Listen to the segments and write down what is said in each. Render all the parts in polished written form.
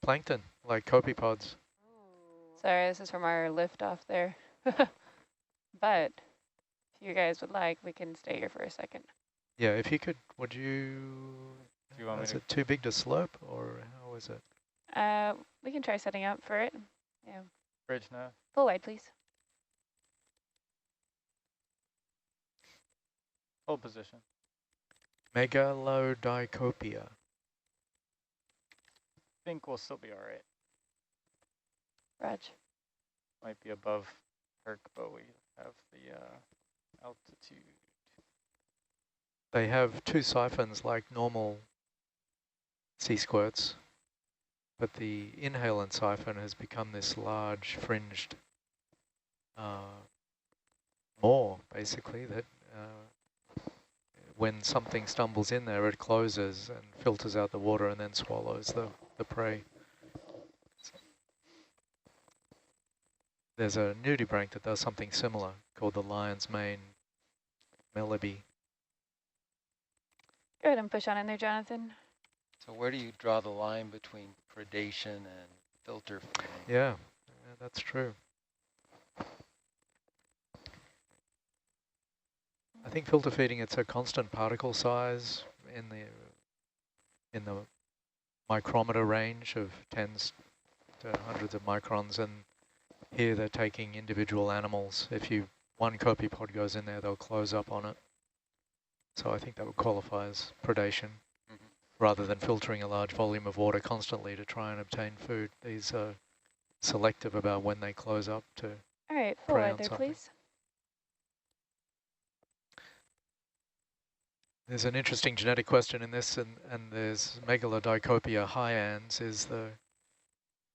Plankton, like copepods. Sorry, this is from our lift off there. But if you guys would like, we can stay here for a second. Yeah, if you could, would you? Do you want me Is to? it too big to slope, or how is it? We can try setting up for it. Yeah. Bridge nav. Full wide, please. Hold position. Megalodicopia. Think we'll still be all right. Rog. Might be above Herc, but we have the altitude. They have two siphons like normal sea squirts, but the inhalant siphon has become this large fringed maw, basically, that when something stumbles in there, it closes and filters out the water and then swallows the prey. There's a nudibranch that does something similar called the lion's mane melibe. Go ahead and push on in there, Jonathan. So where do you draw the line between predation and filter feeding? Yeah, that's true. I think filter feeding, it's a constant particle size in the micrometer range of tens to hundreds of microns, and here they're taking individual animals. If one copepod goes in there, they'll close up on it. So I think that would qualify as predation, rather than filtering a large volume of water constantly to try and obtain food. These are selective about when they close up to All right, full prey wide on there, something. please. There's an interesting genetic question in this, and there's Megalodicopia hyans is the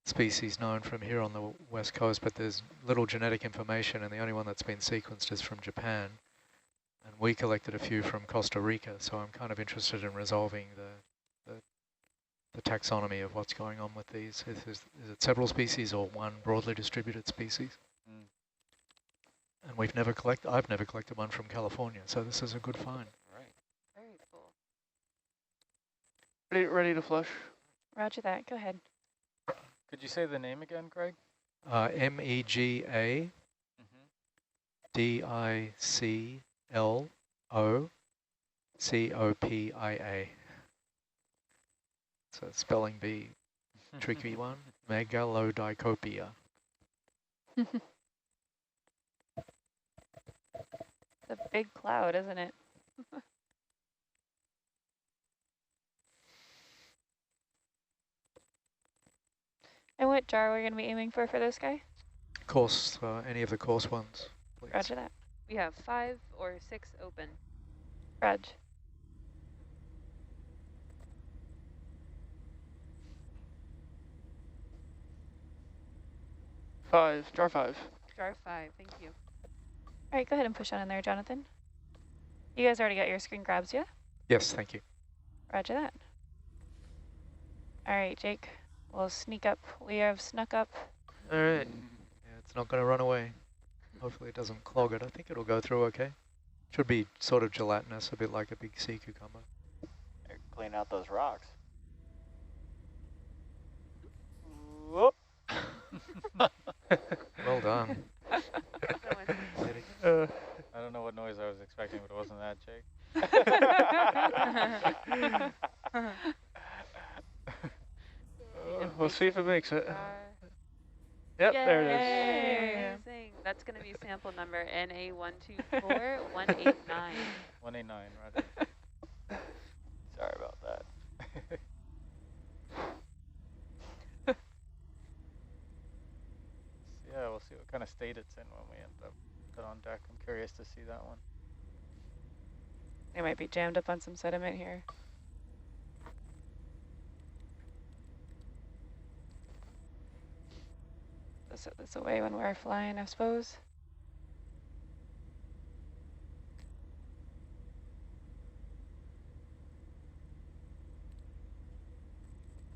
species known from here on the west coast, but there's little genetic information, and the only one that's been sequenced is from Japan. And we collected a few from Costa Rica, so I'm kind of interested in resolving the taxonomy of what's going on with these. Is it several species or one broadly distributed species? Mm. And I've never collected one from California, so this is a good find. Very cool. Ready to flush. Roger that. Go ahead. Could you say the name again, Craig? MEGA DICLOCOPIA. So spelling bee, tricky one. Megalodicopia. It's a big cloud, isn't it? And what jar are we going to be aiming for this guy? Course, any of the course ones, please. Roger that. We have 5 or 6 open. Rog. Jar 5. Jar 5, thank you. All right, go ahead and push on in there, Jonathan. You guys already got your screen grabs, yeah? Yes, thank you. Roger that. All right, Jake, we'll sneak up. We have snuck up. All right. Yeah, it's not going to run away. Hopefully it doesn't clog it. I think it'll go through okay. Should be sort of gelatinous, a bit like a big sea cucumber. Clean out those rocks. Whoop. Well done. I don't know what noise I was expecting, but it wasn't that, Jake. We'll see if it makes it. Yep, there it is. Yay. Amazing. That's going to be sample number NA124189. 189, right? Sorry about that. Yeah, we'll see what kind of state it's in when we end up put on deck. I'm curious to see that one. They might be jammed up on some sediment here. Set this away when we're flying, I suppose.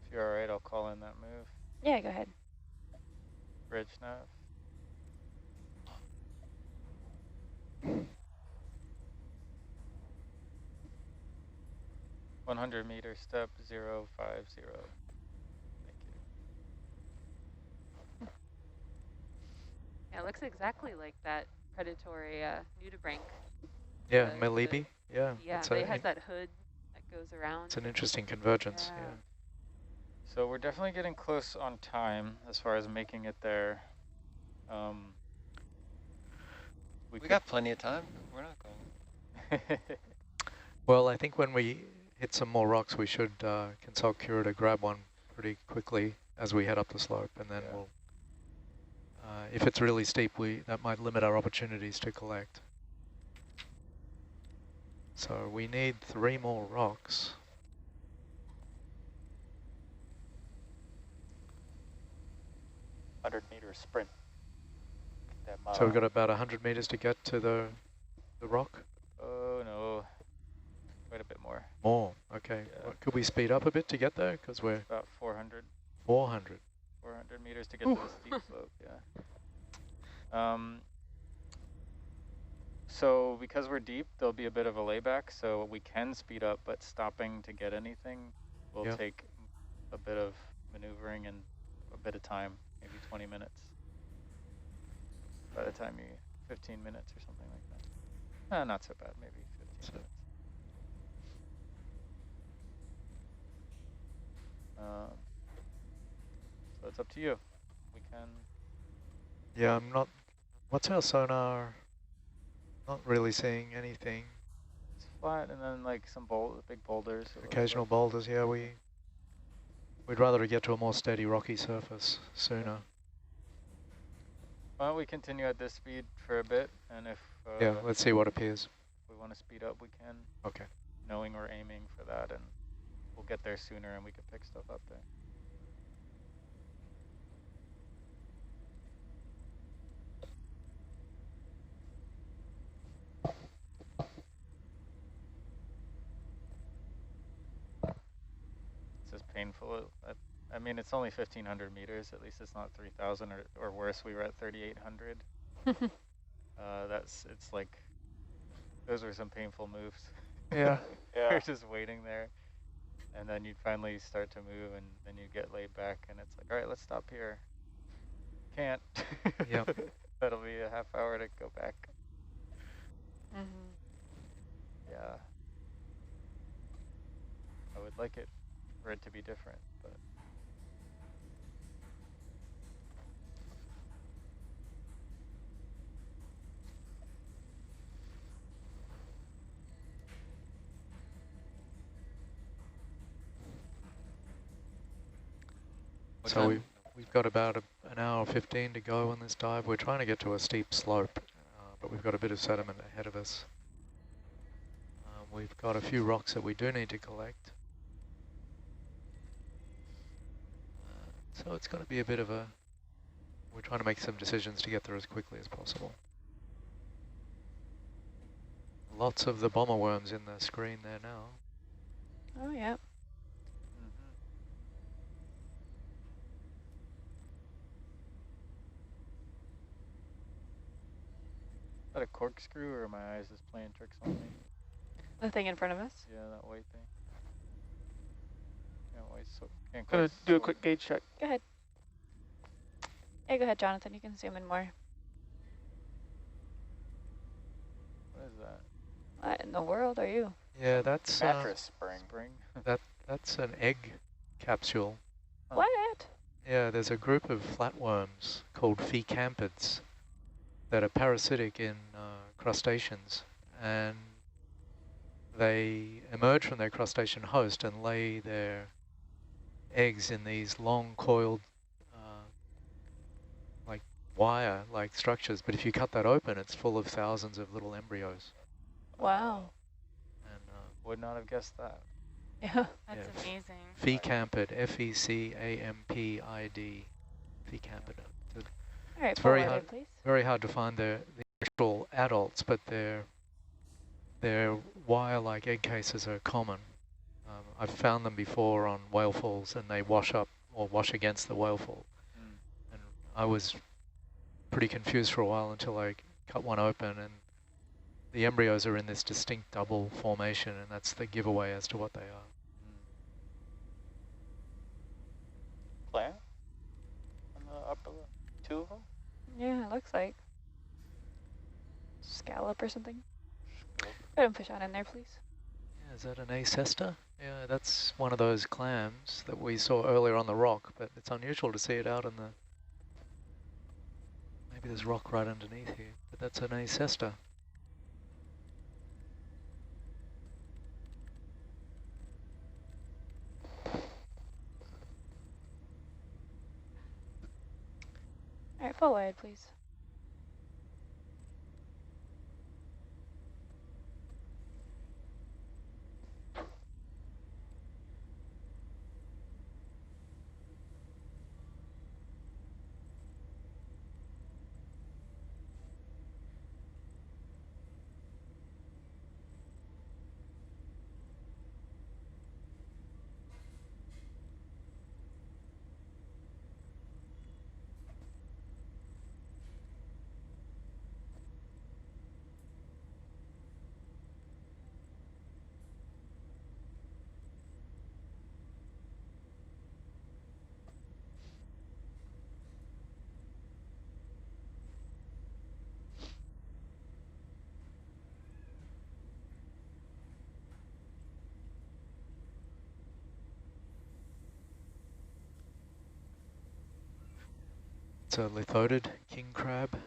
If you're alright, I'll call in that move. Yeah, go ahead. Bridge nav. (100 meter step 050). Thank looks exactly like that predatory nudibranch. Yeah, The- Melibi. Yeah, Yeah, it's they has that hood that goes around. it's an interesting convergence. Yeah. Yeah. So we're definitely getting close on time as far as making it there. We got plenty of time. We're not going. Well, I think when we hit some more rocks, we should consult Kira to grab one pretty quickly as we head up the slope, and then Yeah. we'll. If it's really steep, that might limit our opportunities to collect. So we need 3 more rocks. $100-meter sprint. That So we've got about 100 meters to get to the rock. Oh no, quite a bit more. More. Okay. Yeah. Well, could we speed up a bit to get there? Because we're About 400 400. meters to get to the steep slope. Yeah. So because we're deep, there'll be a bit of a layback, so we can speed up, but stopping to get anything will Yep. take a bit of maneuvering and a bit of time, maybe 20 minutes. By the time 15 minutes or something like that. Not so bad, maybe 15 So- minutes. So it's up to you. We can. Yeah, I'm not. What's our sonar? Not really seeing anything. It's flat, and then like some big boulders. it looks Occasional like. boulders. Yeah, we'd rather get to a more steady rocky surface sooner. Why don't we continue at this speed for a bit, and if Yeah, let's see what appears. we want to speed up, we can. Okay. Knowing we're aiming for that, and we'll get there sooner, and we can pick stuff up there. It's just painful. I mean, it's only 1,500 meters. At least it's not 3,000 or worse. We were at 3,800. It's like, those were some painful moves. Yeah. You're just waiting there. And then you'd finally start to move, and then you get laid back, and it's like, all right, let's stop here. Can't. Yep. That'll be a half hour to go back. Mm-hmm. Yeah. I would like it for it to be different, but. What So time? we've got about an hour 15 to go on this dive. We're trying to get to a steep slope, but we've got a bit of sediment ahead of us. We've got a few rocks that we do need to collect. So it's going to be a bit of a, we're trying to make some decisions to get there as quickly as possible. Lots of the bomber worms in the screen there now. Oh, yeah. Is that a corkscrew, or are my eyes just playing tricks on me? The thing in front of us? Yeah, that white thing. Can't Gonna quite do a sort- quick gauge check. Go ahead. Yeah, go ahead, Jonathan. You can zoom in more. What is that? What in the world are you? Yeah, that's Mattress spring. Spring? that's an egg capsule. Huh. What? Yeah, there's a group of flatworms called Fecampids that are parasitic in crustaceans, and they emerge from their crustacean host and lay their eggs in these long coiled like wire-like structures. But if you cut that open, it's full of thousands of little embryos. Wow. And Would not have guessed that. Yeah. That's Yeah. amazing. Fecampid, F-E-C-A-M-P-I-D, Fecampid. All right, It's pull very over, hard. please. Very hard to find the actual adults, but their wire-like egg cases are common. I've found them before on whale falls, and they wash up or wash against the whale fall. Mm. And I was pretty confused for a while until I cut one open, and the embryos are in this distinct double formation, and that's the giveaway as to what they are. Plant? On the upper left. 2 of them? Yeah, it looks like. Scallop or something. Put a fish on in there, please. Yeah, is that an acesta? Yeah, that's one of those clams that we saw earlier on the rock, but it's unusual to see it out in the... Maybe there's rock right underneath here, but that's an acesta. All right, full wide, please. It's a lithodid king crab.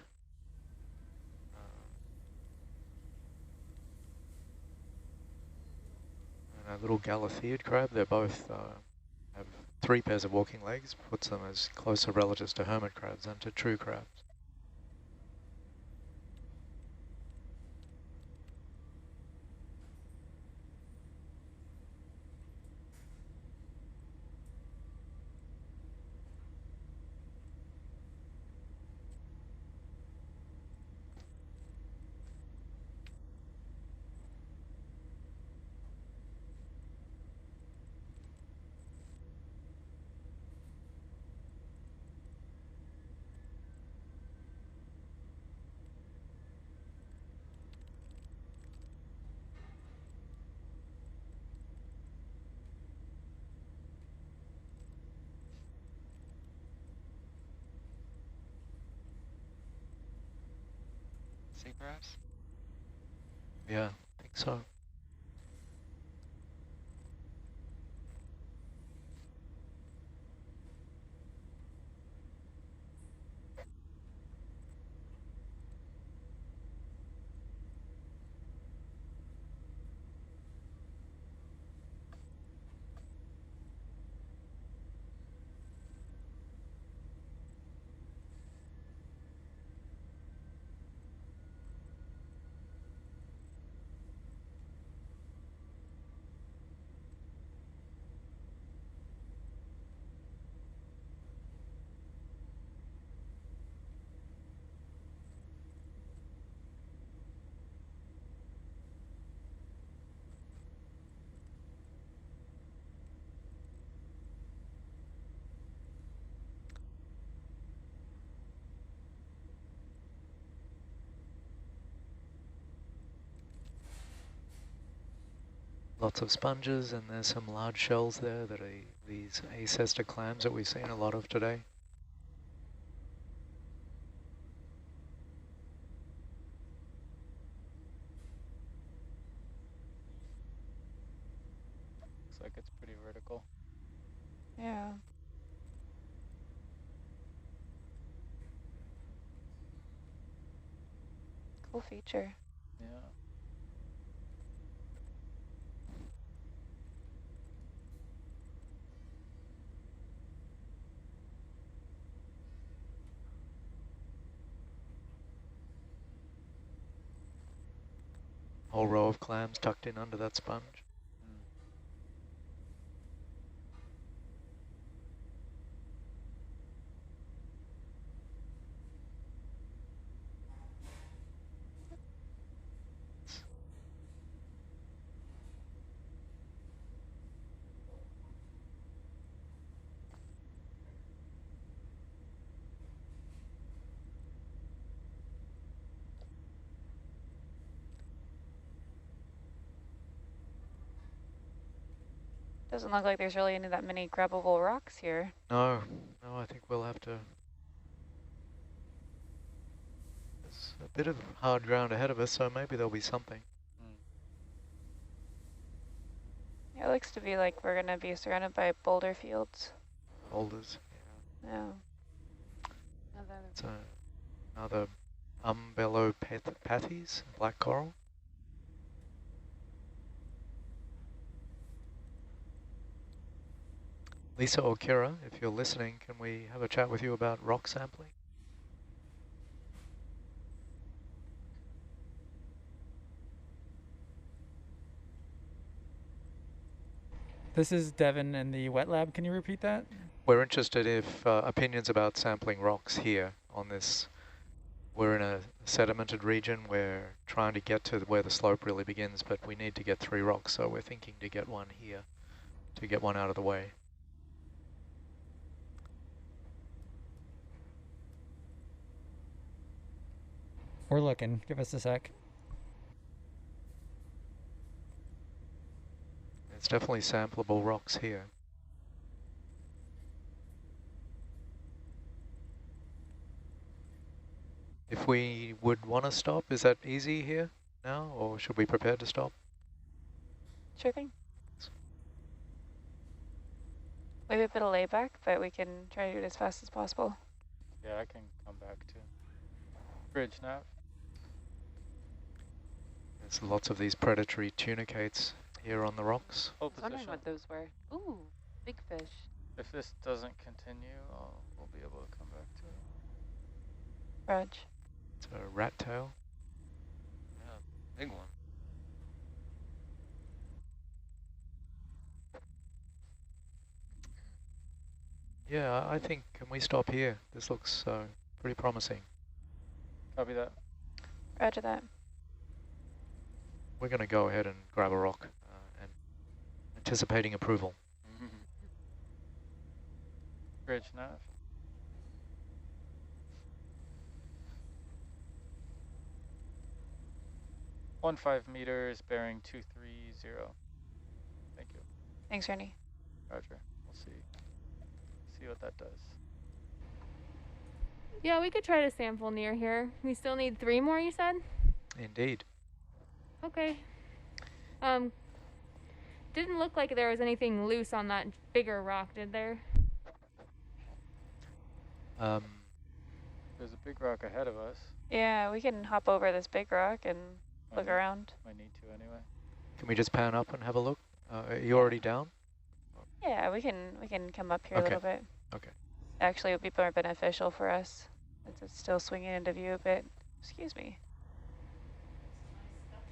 And a little Galatheid crab. They're both have 3 pairs of walking legs, puts them as closer relatives to hermit crabs than to true crabs. Sea crabs? Yeah, I think so. Lots of sponges, and there's some large shells there that are these acesta clams that we've seen a lot of today. Looks like it's pretty vertical. Yeah. Cool feature. Yeah. Whole row of clams tucked in under that sponge. Doesn't look like there's really any that many grabbable rocks here. No, no, I think we'll have to There's a bit of hard ground ahead of us, so maybe there'll be something. Yeah, it looks to be like we're going to be surrounded by boulder fields. Boulders. Yeah. It's another Umbellopathes, black coral. Lisa or Kira, if you're listening, can we have a chat with you about rock sampling? This is Devin in the wet lab. Can you repeat that? We're interested if opinions about sampling rocks here on this. We're in a sedimented region. We're trying to get to where the slope really begins, but we need to get 3 rocks, so we're thinking to get one here, to get one out of the way. We're looking. Give us a sec. It's definitely sampleable rocks here. If we would want to stop, is that easy here now, or should we prepare to stop? Sure thing. Maybe a bit of layback, but we can try to do it as fast as possible. Yeah, I can come back too. Bridge nav. There's lots of these predatory tunicates here on the rocks. Hold I was wondering position. what those were. Ooh, big fish. If this doesn't continue, we'll be able to come back to it. Raj. It's a rat tail. Yeah, big one. Yeah, I think, can we stop here? This looks pretty promising. Copy that. Roger that. We're going to go ahead and grab a rock and anticipating approval. Bridge nav. One 5 meters, bearing 230. Thank you. Thanks, Ernie. Roger. We'll see what that does. Yeah, we could try to sample near here. We still need 3 more, you said? Indeed. Okay. Didn't look like there was anything loose on that bigger rock, did there? There's a big rock ahead of us. Yeah, we can hop over this big rock and look around. Might need to anyway. Can we just pan up and have a look? Are you already down? Yeah, we can come up here a Okay. little bit. Okay. Actually, it would be more beneficial for us since it's still swinging into view a bit. Excuse me.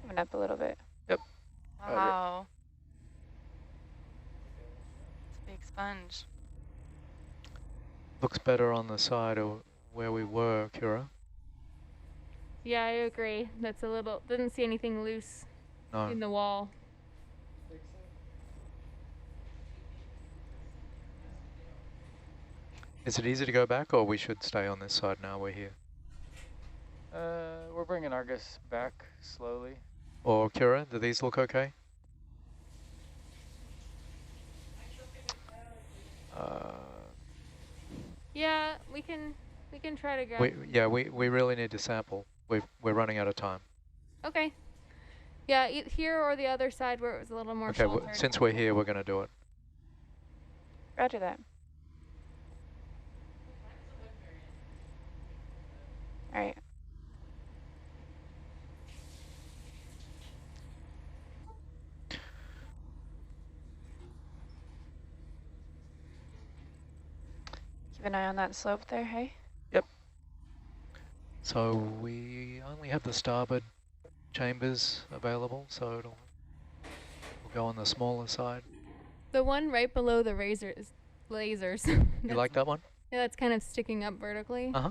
Coming up a little bit. Wow. It's a big sponge. Looks better on the side of where we were, Kira. Yeah, I agree. That's a little, didn't see anything loose No. in the wall. Is it easy to go back, or we should stay on this side now we're here? We're bringing Argus back slowly. Or Kira, do these look okay? Yeah, we can try to grab. We really need to sample. We're running out of time. Okay. Yeah, here or the other side where it was a little more Okay, sheltered. since we're here, we're going to do it. Roger that. All right. Keep an eye on that slope there, hey? Yep. So we only have the starboard chambers available, so we'll go on the smaller side. The one right below the lasers. You like that one? Yeah, that's kind of sticking up vertically. Uh-huh.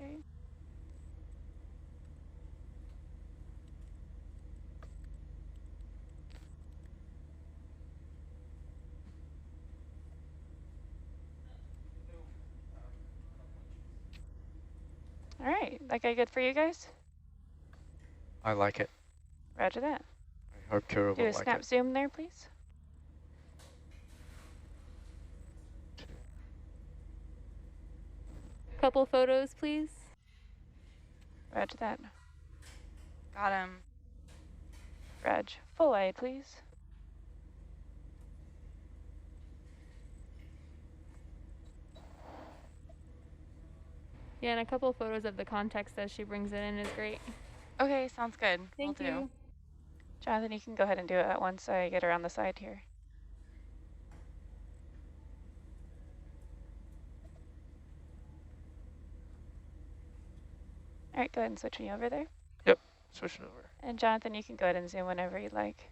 Okay. All right, that guy good for you guys? I like it. Roger that. hope Kira Do will a like snap it. zoom there, please. Couple photos, please. Roger that. Got him. Reg, full wide, please. Yeah, and a couple photos of the context as she brings it in is great. Okay, sounds good. Thank Will you. do. Jonathan, you can go ahead and do it at once so I get around the side here. All right, go ahead and switch me over there. Switching over. And Jonathan, you can go ahead and zoom whenever you'd like.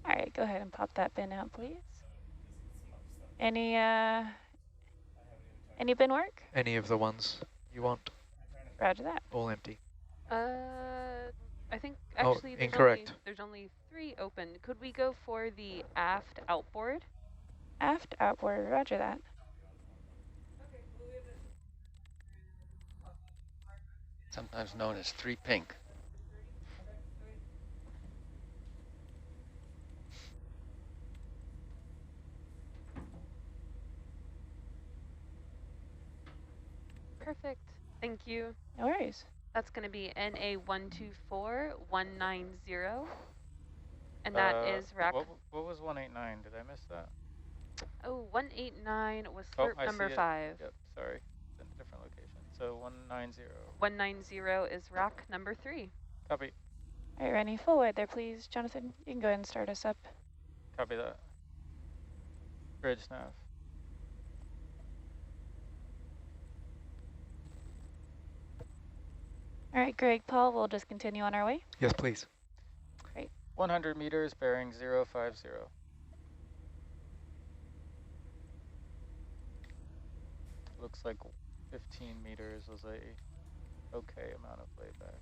All right, go ahead and pop that bin out, please. Any bin work? Any of the ones you want, Roger that. all empty. I think Oh, actually incorrect. there's only 3 open. Could we go for the aft outboard? Aft, outboard, roger that. Sometimes known as 3 pink. Perfect. Thank you. No worries. That's going to be NA124190. And that is rack. What was 189? Did I miss that? Oh, 189 was Oh, slurp I number see it. 5. Yep, sorry. It's in a different location. So 190. 190 is rack number 3. Copy. All right, Rennie, full wide there, please. Jonathan, you can go ahead and start us up. Copy that. Bridge nav. All right, Greg, Paul, we'll just continue on our way. Yes, please. 100 meters, bearing 050. Looks like 15 meters was a okay amount of layback.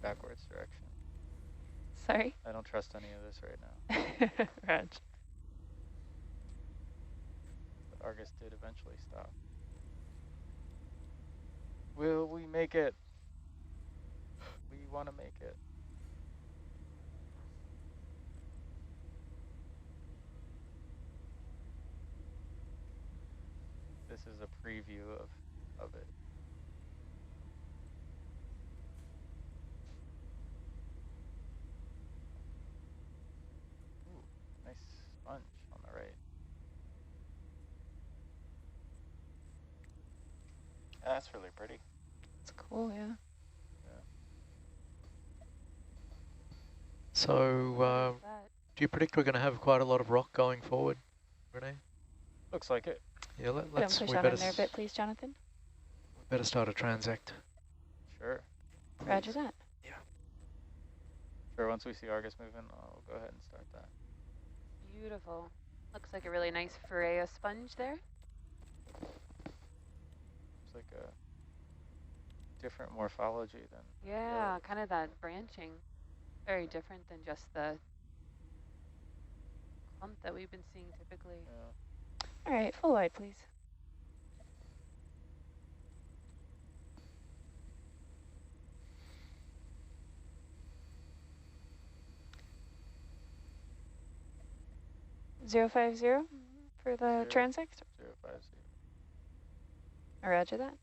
Backwards direction. Sorry. I don't trust any of this right now. Reg. But Argus did eventually stop. Will we make it? We want to make it. This is a preview of it. Ooh, nice sponge on the right. That's really pretty. It's cool, yeah. So, do you predict we're going to have quite a lot of rock going forward, Renee? Looks like it. Yeah, let's. Push We that better in there a bit, please, Jonathan. better start a transect. Sure. Roger that. Sure, once we see Argus moving, I'll go ahead and start that. Beautiful. Looks like a really nice Ferrea sponge there. It's like a different morphology than. Yeah, kind of that branching. Very different than just the clump that we've been seeing typically. Yeah. All right, full wide, please. Zero 050 for the transect. 050. Roger that.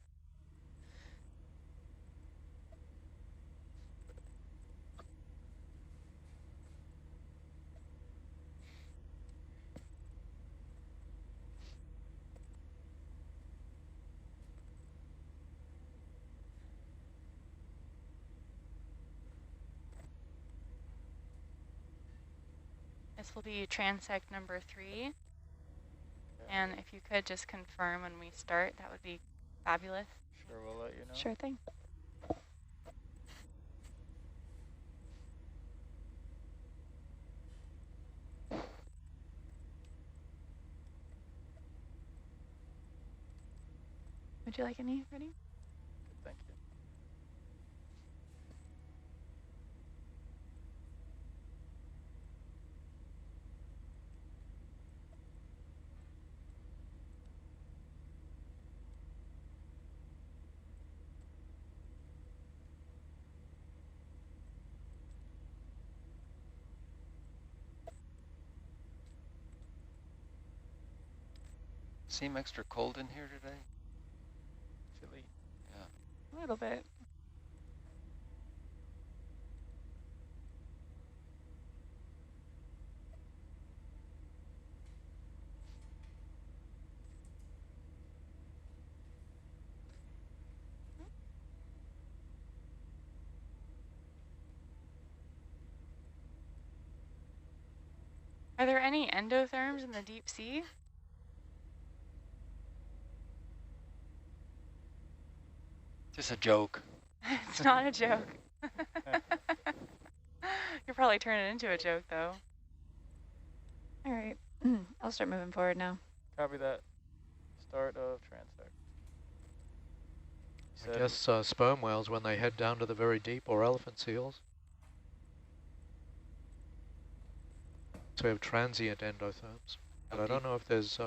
This will be transect number 3. And if you could just confirm when we start, that would be fabulous. Sure, we'll let you know. Sure thing. Would you like any, ready? Thank you. Seem extra cold in here today? Chilly. Yeah. A little bit. Are there any endotherms in the deep sea? Just a joke. It's not a joke. You'll probably turn it into a joke, though. All right. I'll start moving forward now. Copy that. Start of transect. I guess sperm whales, when they head down to the very deep, or elephant seals. So we have transient endotherms, but How I don't deep- know if there's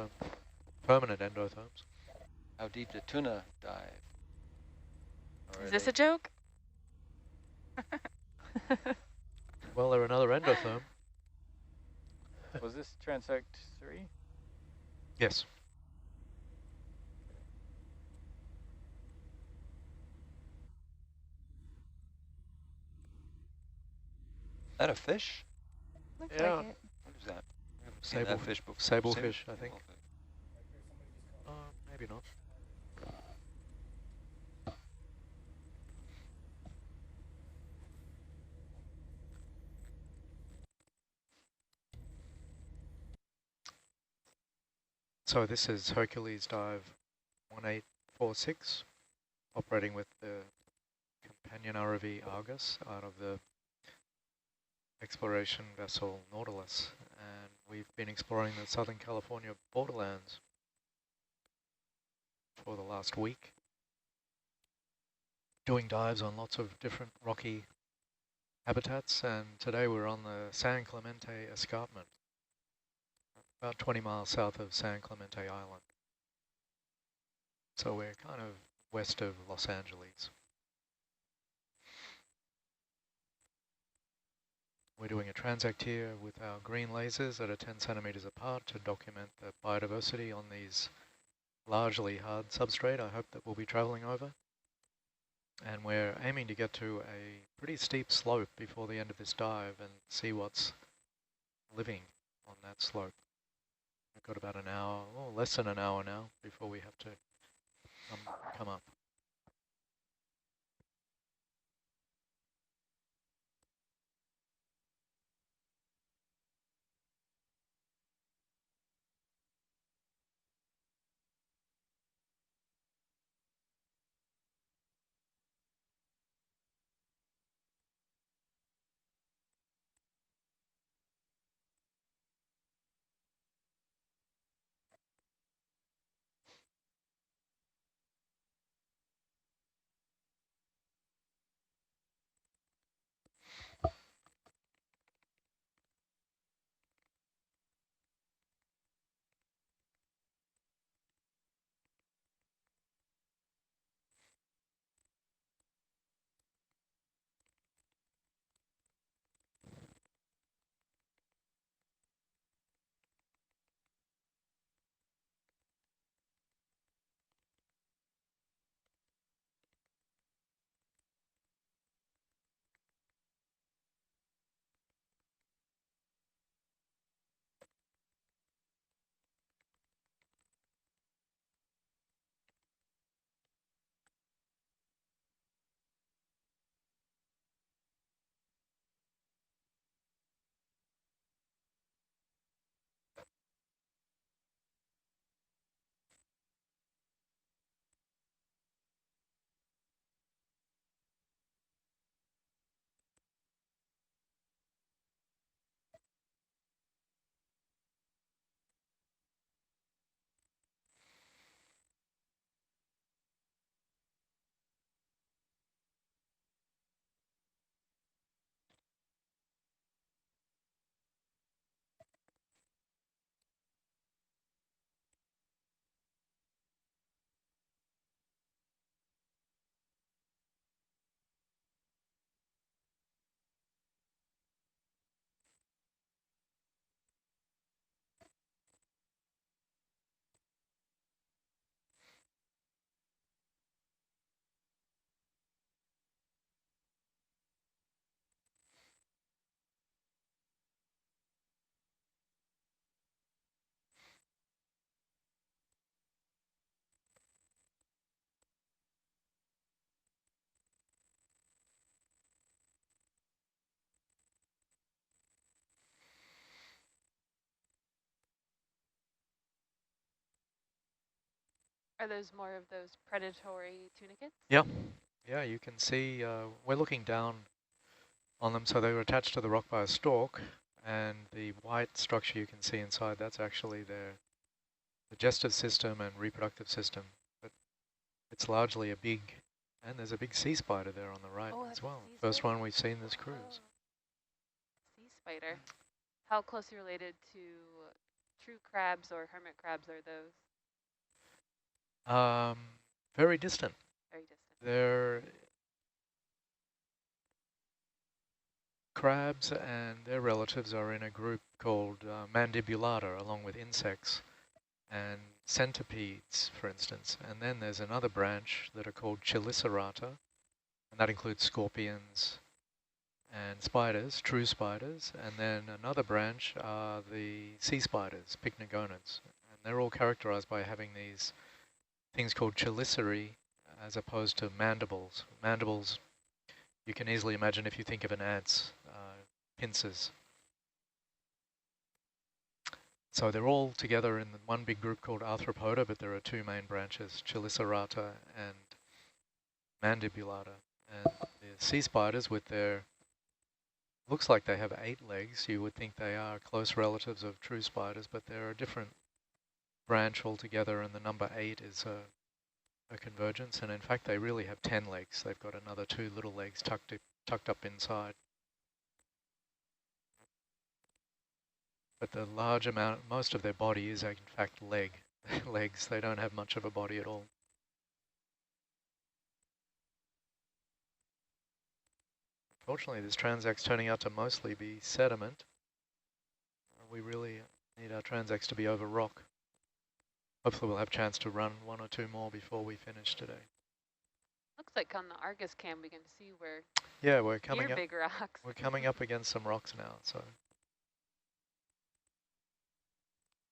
permanent endotherms. How deep did tuna dive? Or Is are this they- a joke? Well, they're another endotherm. Was this transect 3? Yes. that a fish? Looks Yeah. like it. What is that? I haven't seen that fish before. Sablefish, I think. Sablefish. Maybe not. So this is Hercules dive 1846, operating with the companion ROV Argus out of the exploration vessel Nautilus, and we've been exploring the Southern California borderlands for the last week, doing dives on lots of different rocky habitats, and today we're on the San Clemente escarpment, about 20 miles south of San Clemente Island. So we're kind of west of Los Angeles. We're doing a transect here with our green lasers that are 10 centimeters apart to document the biodiversity on these largely hard substrate I hope that we'll be traveling over. And we're aiming to get to a pretty steep slope before the end of this dive and see what's living on that slope. We've got about an hour, or less than an hour now, before we have to come up. Are those more of those predatory tunicates? Yeah, yeah, you can see, we're looking down on them, so they were attached to the rock by a stalk, and the white structure you can see inside, that's actually their digestive system and reproductive system. But it's largely a big, and there's a big sea spider there on the right Oh, as that's a well. sea First spider? one we've seen this cruise. Oh, sea spider. How closely related to true crabs or hermit crabs are those? Very distant. Very distant. They're crabs and their relatives are in a group called Mandibulata, along with insects and centipedes, for instance. And then there's another branch that are called Chelicerata, and that includes scorpions and spiders, true spiders. And then another branch are the sea spiders, pycnogonids. And they're all characterized by having these things called chelicerae as opposed to mandibles. Mandibles, you can easily imagine if you think of an ant's pincers. So they're all together in one big group called Arthropoda, but there are two main branches, Chelicerata and Mandibulata. And the sea spiders with their, looks like they have 8 legs. You would think they are close relatives of true spiders, but they're a different branch altogether, and the number 8 is a convergence. And in fact, they really have 10 legs. They've got another 2 little legs tucked up inside. But the large amount, most of their body is in fact legs. They don't have much of a body at all. Fortunately, this transect's turning out to mostly be sediment. We really need our transects to be over rock. Hopefully we'll have a chance to run 1 or 2 more before we finish today. Looks like on the Argus cam we can see where Yeah, we're coming up. big rocks. We're coming up against some rocks now, so.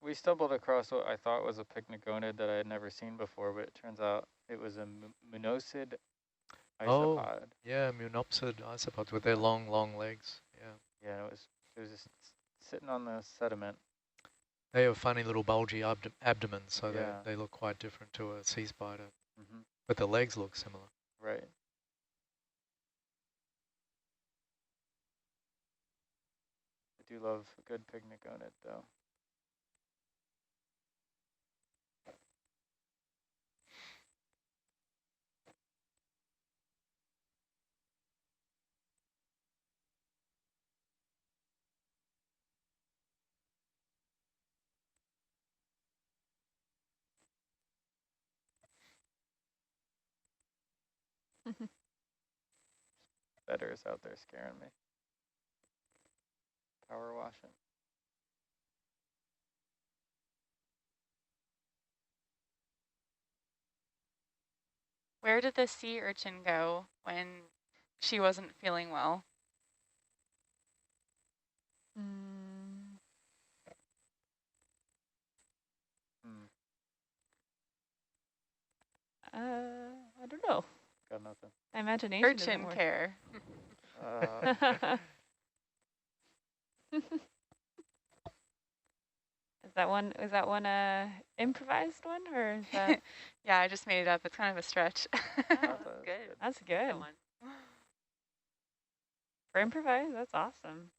We stumbled across what I thought was a pycnogonid that I had never seen before, but it turns out it was a Munopsid isopod. Oh, yeah, Munopsid isopods with their long legs. Yeah. Yeah, it was just sitting on the sediment. They have funny little bulgy abdomens, so Yeah. they look quite different to a sea spider. Mm-hmm. But the legs look similar. Right. I do love a good pycnogonid, though. Better is out there scaring me. Power washing. Where did the sea urchin go when she wasn't feeling well? I don't know. Got nothing. My imagination Urchin care. Is that one improvised one, or is that? Yeah, I just made it up. It's kind of a stretch. Good. That's good. Good one. For improvised, that's awesome.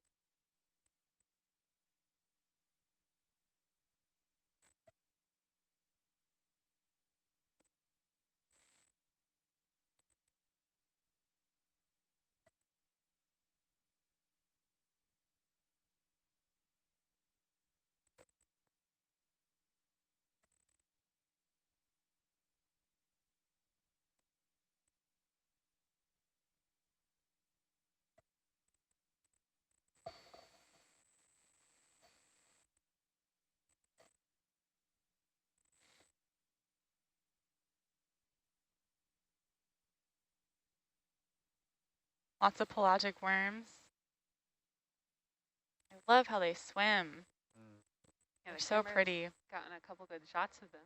Lots of pelagic worms. I love how they swim. Yeah, They're the so camera's pretty. Gotten a couple good shots of them.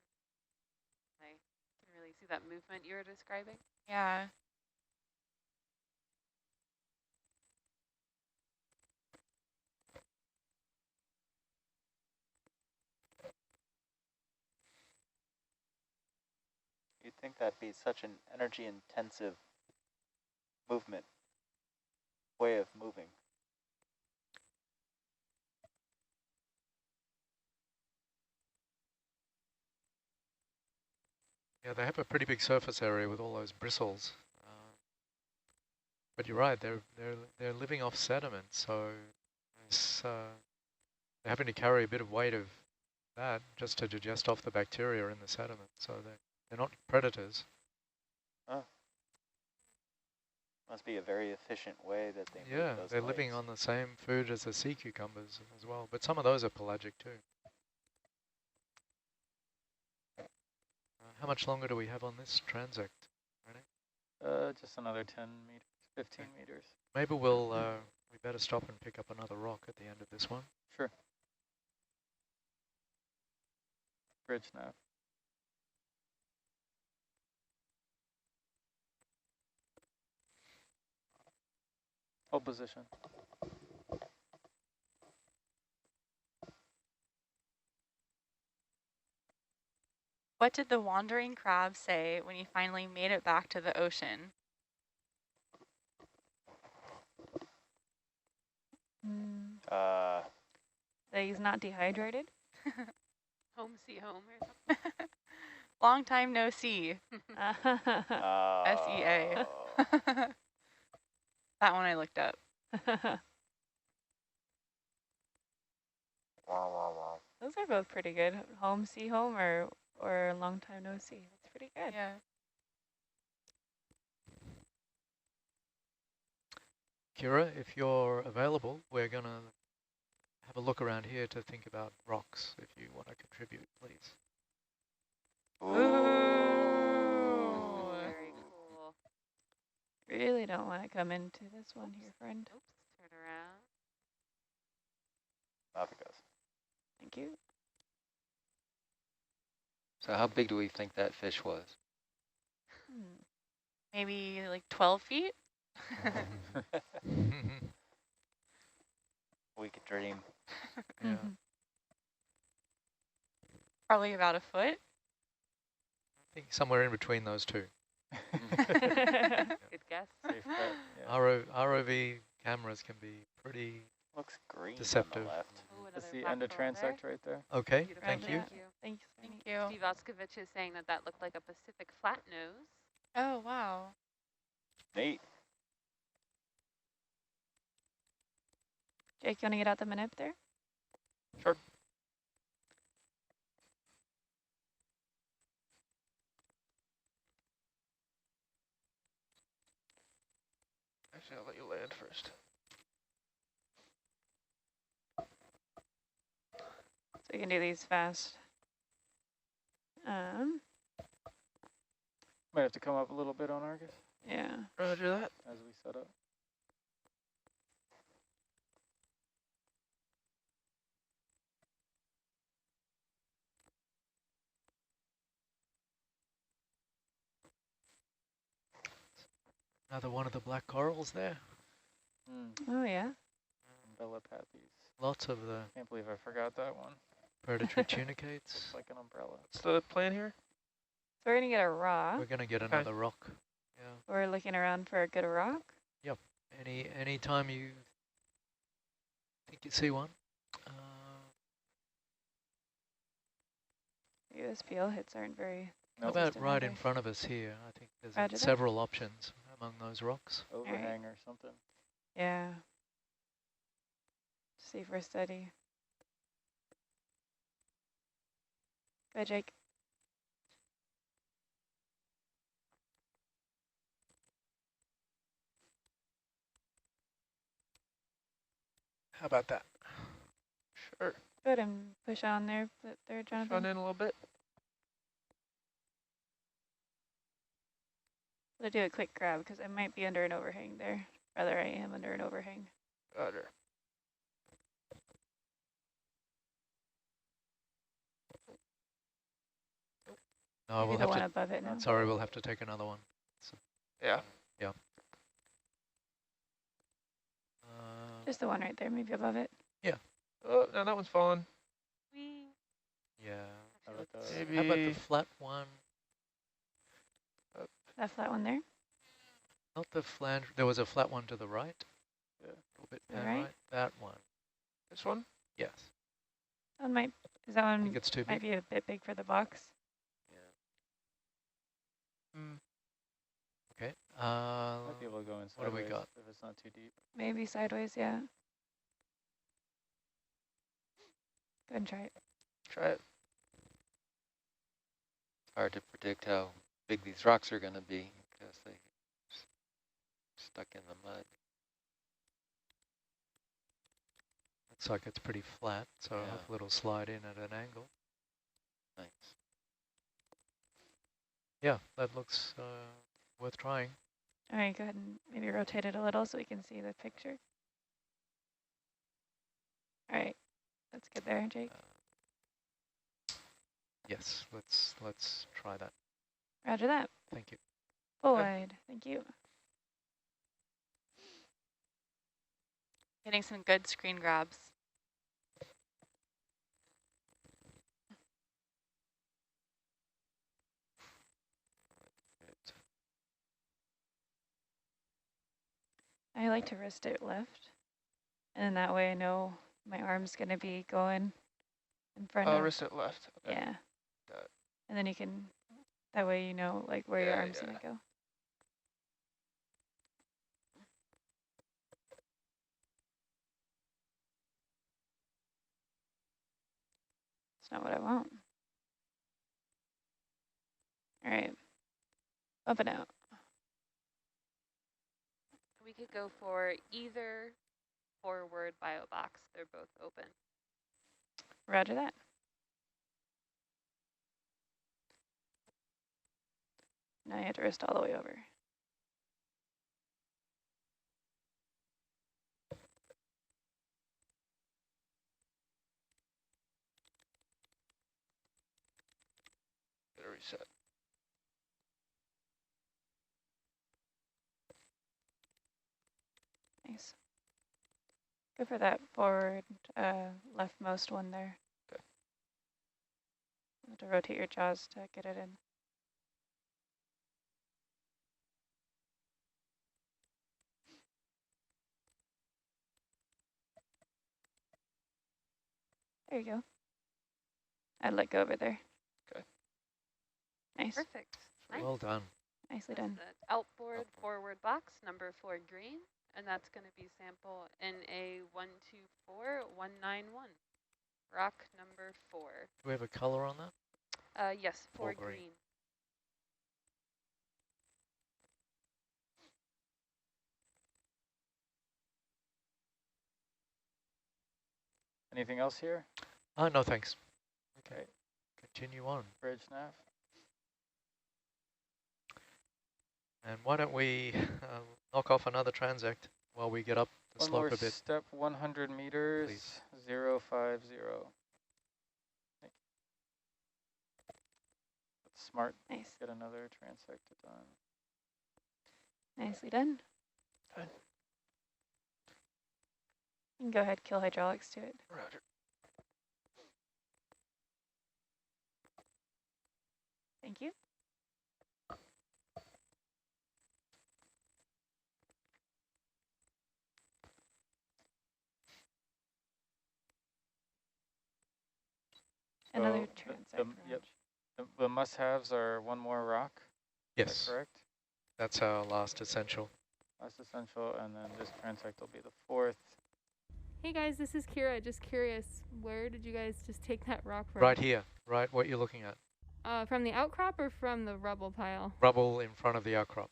I can really see that movement you were describing. Yeah. think that'd be such an energy intensive way of moving. Yeah, they have a pretty big surface area with all those bristles. But you're right, they're living off sediment, so it's, they're having to carry a bit of weight of that just to digest off the bacteria in the sediment. So they're not predators. Oh. Must be a very efficient way that they Yeah, move those they're living blades. on the same food as the sea cucumbers as well, but some of those are pelagic too. How much longer do we have on this transect? Just another 10 meters, 15 meters. Maybe we better stop and pick up another rock at the end of this one. Sure. Bridge nav. Hold position. What did the wandering crab say when he finally made it back to the ocean? That he's not dehydrated? Home, see home or something. Long time no see. SEA. That one I looked up. Those are both pretty good. Home, see home, or long time no see. That's pretty good. Yeah. Kira, if you're available, we're going to have a look around here to think about rocks, if you want to contribute, please. Ooh. Very cool. Really don't want to come into this one here, friend. Oops, turn around. Off it goes. Thank you. So how big do we think that fish was? Maybe like 12 feet? We could dream. Yeah. Probably about a foot. I think somewhere in between those two. Good guess. Safe bet. Yeah. ROV cameras can be pretty Looks green deceptive. on the left. Ooh, That's another the end of black pearl there. transect right there. okay. Beautiful, Thank you. Thanks. Thank you. Steve Oskovich is saying that looked like a Pacific flatnose. Oh, wow. Neat. Jake, you want to get out the manip there? Sure. Actually, I'll let you land first. So you can do these fast. Might have to come up a little bit on Argus Yeah. Roger that. as we set up. Another one of the black corals there. Oh, yeah. Umbrella pappies. Lots of the Can't believe I forgot that one. predatory tunicates. It's like an umbrella. What's the plan here? So we're going to get a rock. We're going to get another rock. Yeah. We're looking around for a good rock. Any time you think you see one. USPL hits aren't very... How about right in front of us here? I think there's Roger that. several options among those rocks. Overhang or something. Yeah. See if we're steady. Go, Jake. How about that? Sure. Go ahead and push on there, Jonathan. Run in a little bit. I'll do a quick grab because I might be under an overhang there. Rather, I am under an overhang. Roger. No, Maybe we'll the have one to. above it now. Sorry, we'll have to take another one. Yeah. Yeah. Just the one right there, maybe above it. Oh, no, that one's fallen. We Yeah. How about the- Maybe. How about the flat one? That flat one there? Not the flange. There was a flat one to the right. Yeah. A little bit To the pan right? right. That one. This one? Yes. That one might, is that I think one it's too might big. be a bit big for the box? Mm. Okay. Might be able to go in what do we sideways got? if it's not too deep. Maybe sideways, yeah. Go ahead and try it. Try it. Hard to predict how big these rocks are going to be because they stuck in the mud. Looks like it's pretty flat, so Yeah. hopefully it'll slide in at an angle. Nice. Yeah, that looks worth trying. All right, go ahead and maybe rotate it a little so we can see the picture. All right, that's good there, Jake. Yes, let's try that. Roger that. Thank you. Boyd, thank you. Getting some good screen grabs. I like to wrist it left, and that way I know my arm's going to be going in front of. Wrist it left. Okay. Yeah. Got it. And then you can, that way you know like where your Yeah, arm's yeah. going to go. It's not what I want. All right. Up and out. We could go for either forward bio box. They're both open. Roger that. Now you have to wrist all the way over. Gotta reset. Nice. Go for that forward leftmost one there. Okay. You have to rotate your jaws to get it in. There you go. I'd let go over there. Okay. Nice. Perfect. Nice. Well done. Nicely That's done. the outboard forward box, number 4 green, and that's going to be sample NA124191, rock number 4. Do we have a color on that? Yes, 4 All green. green. Anything else here? No, thanks. Okay. Continue on. Bridge nav. And why don't we knock off another transect while we get up the One slope more a bit. step, 100 meters, Please. 050. Thank you. That's smart. Nice. Get another transect done. Nicely done. Done. You can go ahead, kill hydraulics to it. Roger. Thank you. Another So transect. yep. The must-haves are one more rock. Is Yes, that correct? that's our last essential. That's essential, and then this transect will be the 4th. Hey guys, this is Kira. Just curious, where did you guys just take that rock from? Right here, right what you're looking at. From the outcrop or from the rubble pile? Rubble in front of the outcrop.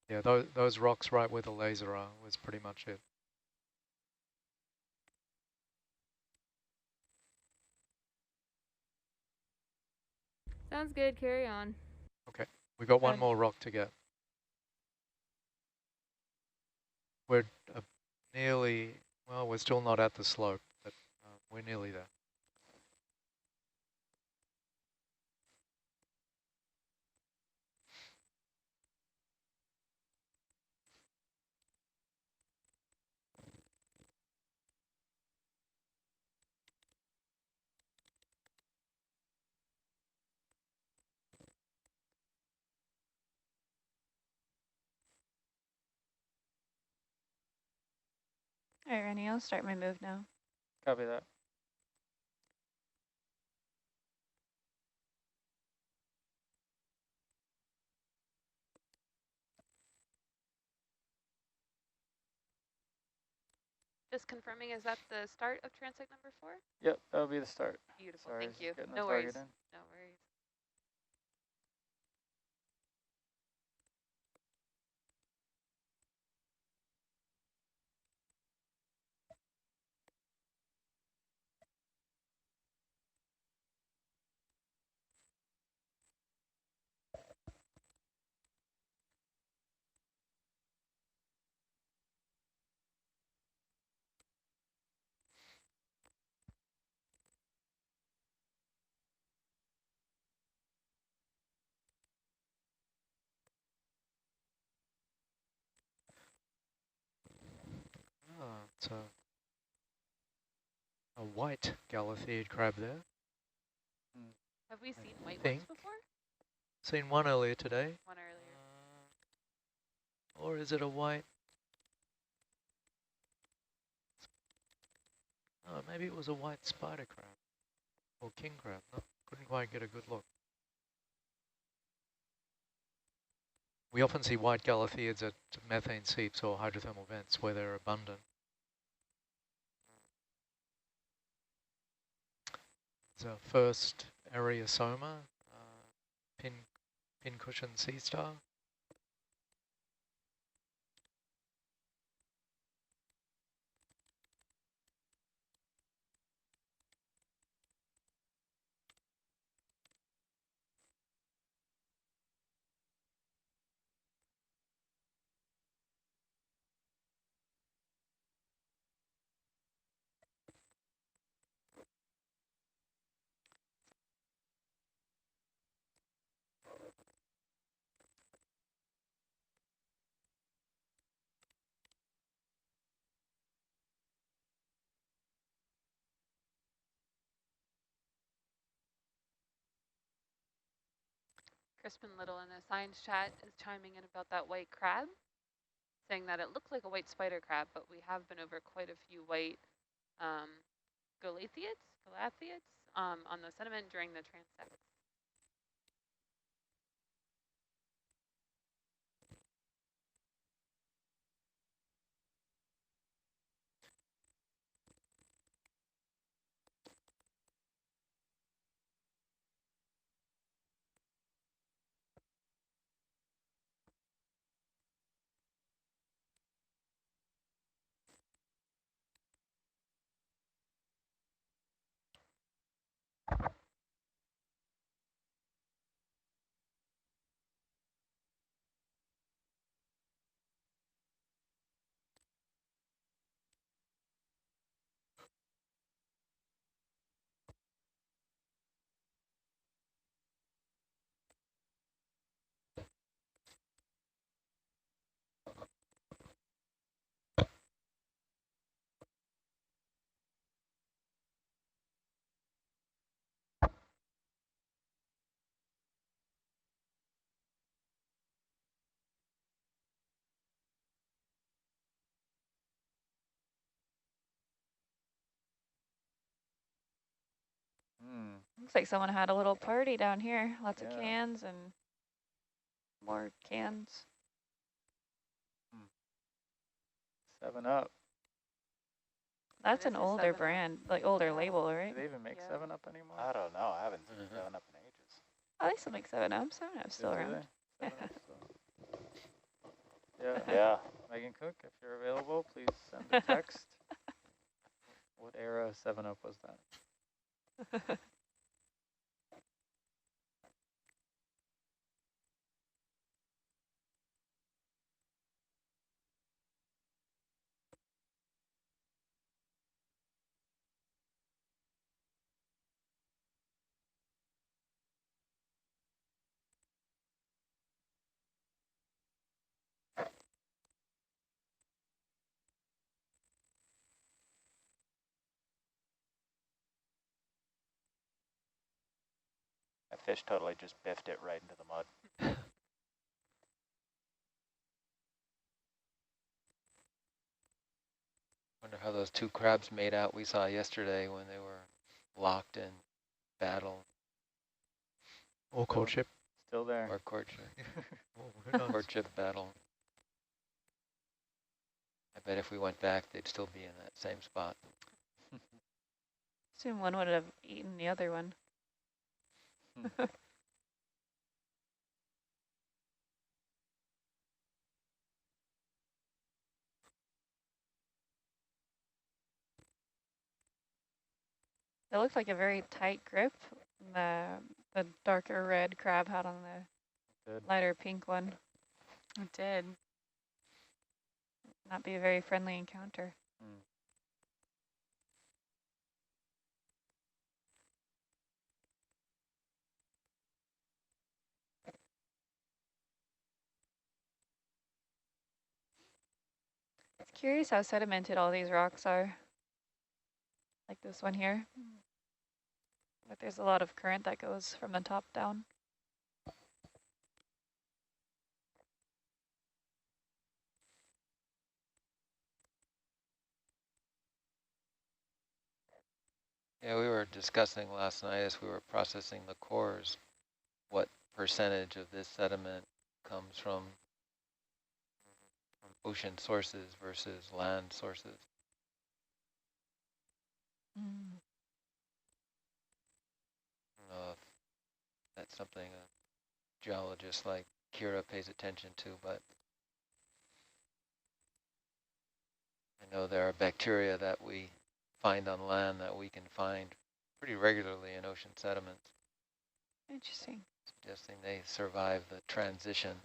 Yeah, those rocks right where the laser are was pretty much it. Sounds good. Carry on. Okay, we got one Okay. more rock to get. We're nearly, well, we're still not at the slope, but we're nearly there. All right, Rennie, I'll start my move now. Copy that. Just confirming, is that the start of transect number 4? Yep, that'll be the start. Beautiful, Sorry, thank just you. getting the No target worries. in. No worries. Oh, it's a white Galatheid crab there. Have we seen white think. ones before? Seen one earlier today. One earlier. Or is it a white? Oh, maybe it was a white spider crab or king crab. No, couldn't quite get a good look. We often see white Galatheids at methane seeps or hydrothermal vents where they're abundant. It's a first Ariosoma, pincushion sea star. Crispin Little in the science chat is chiming in about that white crab, saying that it looked like a white spider crab, but we have been over quite a few white Galatheids on the sediment during the transect. Looks like someone had a little party down here. Lots of cans and more cans. 7-Up. That's This an is older 7-Up. brand, like older Yeah. label, right? Do they even make Yeah. 7-Up anymore? I don't know. I haven't seen 7-Up in ages. Oh, they still make 7-Up. 7-Up's still Do around. they? 7-Up still. Yeah. Yeah. Megan Cook, if you're available, please send a text. What era 7-Up was that? That fish totally just biffed it right into the mud. Wonder Wonder how those two crabs made out we saw yesterday when they were locked in battle. Or courtship. Still there. Or courtship. Oh, who knows? Courtship battle. I bet if we went back, they'd still be in that same spot. Assume one would have eaten the other one. It looked like a very tight grip. The darker red crab had on the Good. lighter pink one. It did. Not be a very friendly encounter. Mm. It's curious how sedimented all these rocks are. Like this one here. But there's a lot of current that goes from the top down. Yeah, we were discussing last night as we were processing the cores, what percentage of this sediment comes from ocean sources versus land sources. Mm. I don't know if that's something a geologist like Kira pays attention to, but I know there are bacteria that we find on land that we can find pretty regularly in ocean sediments. Interesting. Suggesting they survive the transition.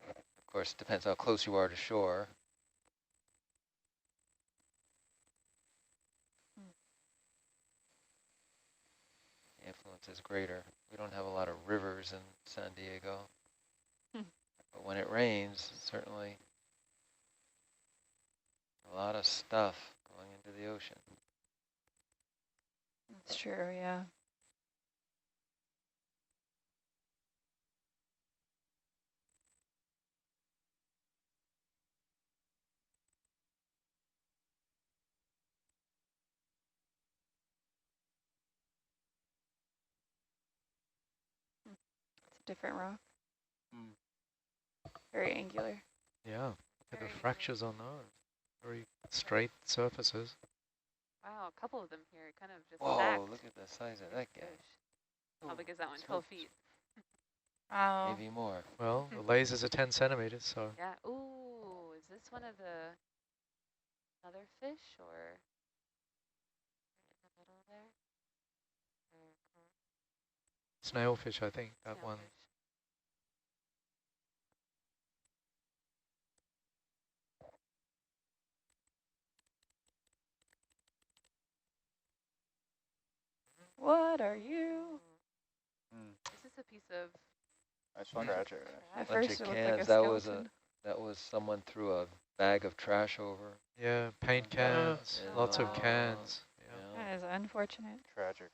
Of course, it depends how close you are to shore. The influence is greater. We don't have a lot of rivers in San Diego. But when it rains, certainly a lot of stuff going into the ocean. That's true, yeah. It's a different rock. Mm. Very angular. Yeah, look at the Very fractures on those. Very straight surfaces. Wow, a couple of them here, kind of just Whoa, stacked. look at the size of that guy. How big is that one? It's 12 huge. feet. Wow. Maybe more. Well, the lasers are 10 centimeters, so Yeah. Ooh, is this one of the other fish or in the middle there? snailfish, I think, that one. Snailfish. What are you? Mm. Is this a piece of That's tragic. At Bunch first of it looked like a cans. skeleton. That was someone threw a bag of trash over. Yeah, paint cans, Yeah. lots of Oh. cans. Yeah. Yeah. That is unfortunate. Tragic.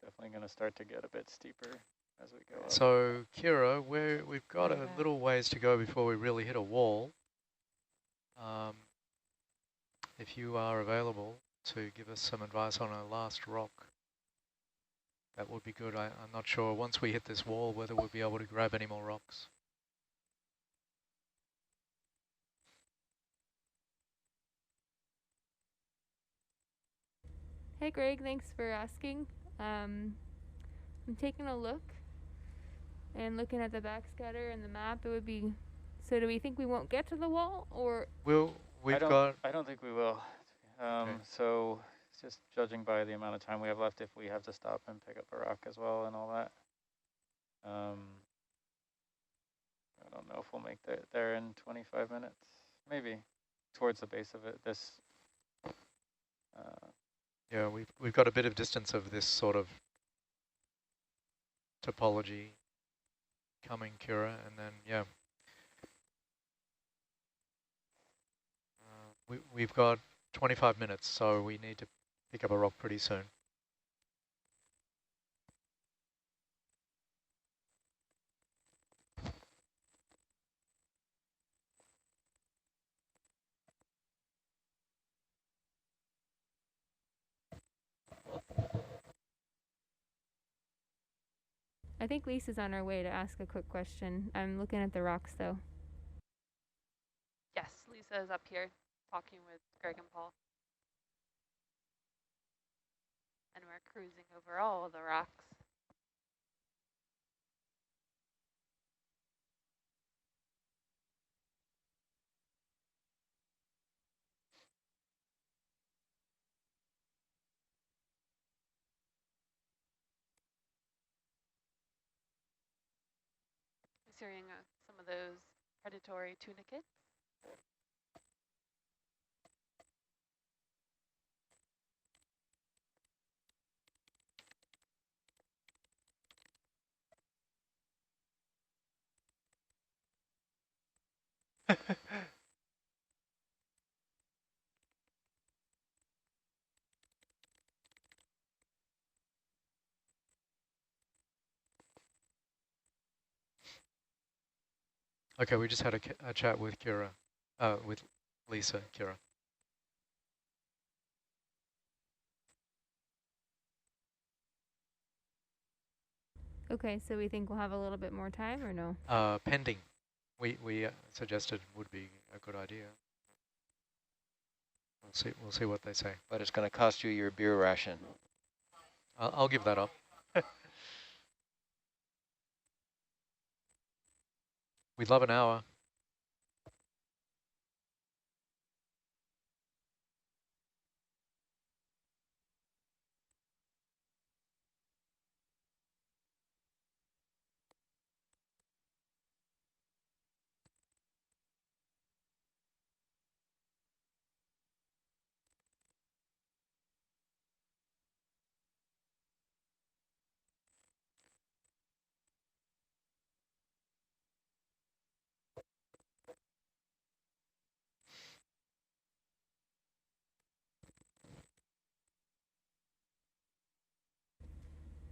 Definitely going to start to get a bit steeper as we go up. So, Kira, we've got a Yeah. little ways to go before we really hit a wall. If you are available to give us some advice on a last rock, that would be good. I'm not sure once we hit this wall whether we'll be able to grab any more rocks. Hey Greg, thanks for asking. I'm taking a look and looking at the backscatter and the map. It would be, so do we think we won't get to the wall, or? We've got, I don't think we will. Okay. So it's just judging by the amount of time we have left, if we have to stop and pick up a rock as well and all that. I don't know if we'll make that there in 25 minutes. Maybe towards the base of it. yeah, we've got a bit of distance of this sort of topology coming, Kira, and then, yeah. We've got 25 minutes, so we need to pick up a rock pretty soon. I think Lisa's on her way to ask a quick question. I'm looking at the rocks though. Yes, Lisa is up here talking with Greg and Paul. And we're cruising over all the rocks. Seeing some of those predatory tunicates. Okay, we just had a chat with Kira, with Lisa, Kira. Okay, so we think we'll have a little bit more time or no? Pending. We suggested would be a good idea. We'll see what they say. But it's going to cost you your beer ration. I'll give that up. We'd love an hour.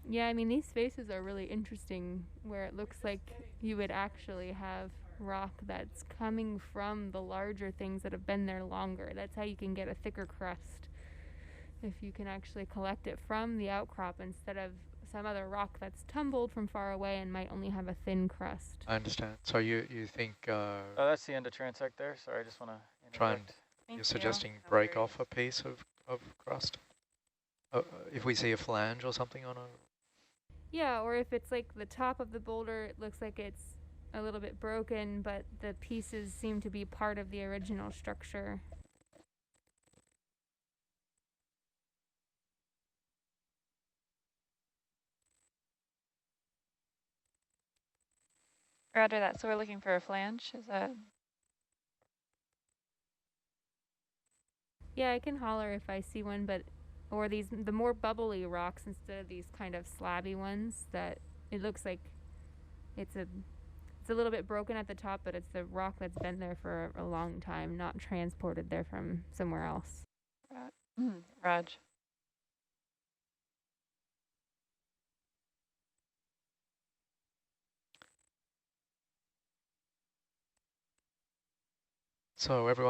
Yeah, I mean, these spaces are really interesting where it looks like you would actually have rock that's coming from the larger things that have been there longer. That's how you can get a thicker crust. If you can actually collect it from the outcrop instead of some other rock that's tumbled from far away and might only have a thin crust. I understand. So you think Oh, that's the end of transect there. Sorry, I just want to try and interject. you're suggesting break off a piece of crust? If we see a flange or something on a... Yeah, or if it's like the top of the boulder, it looks like it's a little bit broken, but the pieces seem to be part of the original structure. Roger that. So we're looking for a flange. Is that? Yeah, I can holler if I see one, but or the more bubbly rocks instead of these kind of slabby ones that it looks like it's a little bit broken at the top, but it's the rock that's been there for a long time, not transported there from somewhere else. Raj. So everyone